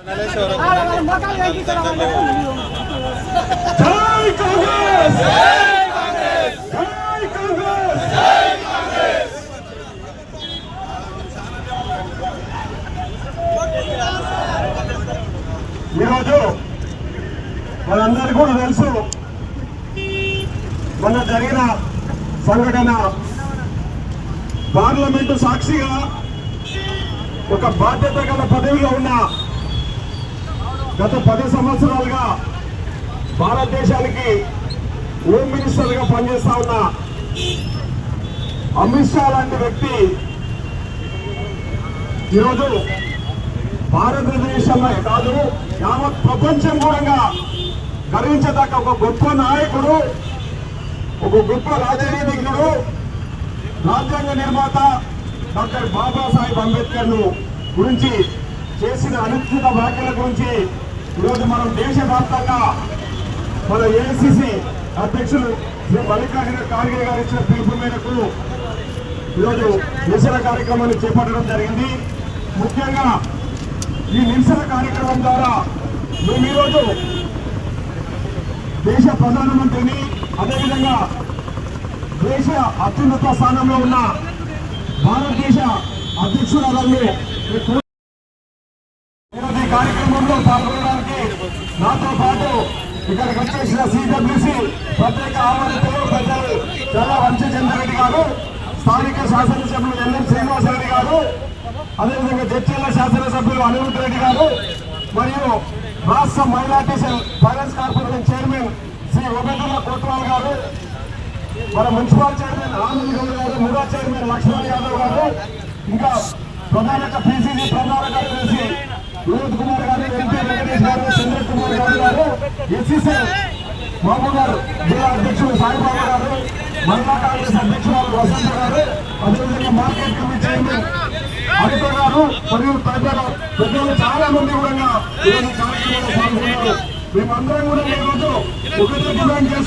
ఈరోజు మనందరికీ కూడా తెలుసు, మొన్న జరిగిన సంఘటన పార్లమెంటు సాక్షిగా ఒక బాధ్యత గల పదవిలో ఉన్న గత 10 సంవత్సరాలుగా భారతదేశానికి హోమ్ మినిస్టర్గా పనిచేస్తా ఉన్న అమిత్ షా లాంటి వ్యక్తి ఈరోజు భారతదేశంలో కాదు యావత్ ప్రపంచం కూడా గర్వించదగ్గ ఒక గొప్ప నాయకుడు, ఒక గొప్ప రాజనీతిజ్ఞుడు, రాజ్యాంగ నిర్మాత డాక్టర్ బాబాసాహెబ్ అంబేద్కర్ ను గురించి చేసిన అనుచిత వ్యాఖ్యల గురించి ఈరోజు మనం దేశవ్యాప్తంగా మన ఏఐసిసి అధ్యక్షులు శ్రీ మల్లికార్జున ఖార్గే గారు ఇచ్చిన పిలుపు మేరకు ఈరోజు నిరసన కార్యక్రమాన్ని చేపట్టడం జరిగింది. ముఖ్యంగా ఈ నిరసన కార్యక్రమం ద్వారా మేము ఈరోజు దేశ ప్రధానమంత్రిని, అదేవిధంగా దేశ అత్యున్నత స్థానంలో ఉన్న భారతదేశ అధ్యక్షురాలను ఈ కార్యక్రమంలో పాల్గొనడానికి నాతో పాటు ఇక్కడికి వచ్చేసిన సిడబ్ల్యూసి ప్రత్యేక ఆహ్వానితులు పెద్దలు చాలా వంశచంద్రరెడ్డి గారు, స్థానిక శాసనసభ్యులు ఎన్ఎం శ్రీనివాసరెడ్డి గారు, అదేవిధంగా జడ్చర్ల శాసనసభ్యులు అనిరుద్ధ్ రెడ్డి గారు, మరియు రాష్ట్ర minority cell finance corporation chairman Shri Upendra Kotwal గారు, మన మున్సిపల్ చైర్మన్ ఆనంద్ గౌడ్ గారు, ముడా చైర్మన్ లక్ష్మణ్ యాదవ్ గారు, ఇంకా ప్రధాన పిసిసి ప్రధాన కార్యదర్శి వినోద్ కుమార్ గారు, ఎంపీ వెంకటేష్ గారు, చంద్ర కుమార్ గారు, ఎస్సీసీ మహబూబ్ గారు, జిల్లా అధ్యక్షుడు సాయిబాబా గారు, మహిళా కాంగ్రెస్ అధ్యక్షురాలు వసంత గారు, అదేవిధంగా మార్కెట్ కమిటీ చైర్మన్ అనిత గారు మరియు తదితర పెద్దలు చాలా మంది కూడా ఈ కార్యక్రమంలో పాల్గొన్నారు. మేమందరం కూడా ఈరోజు ఒకటే డిమాండ్ చేస్తాం.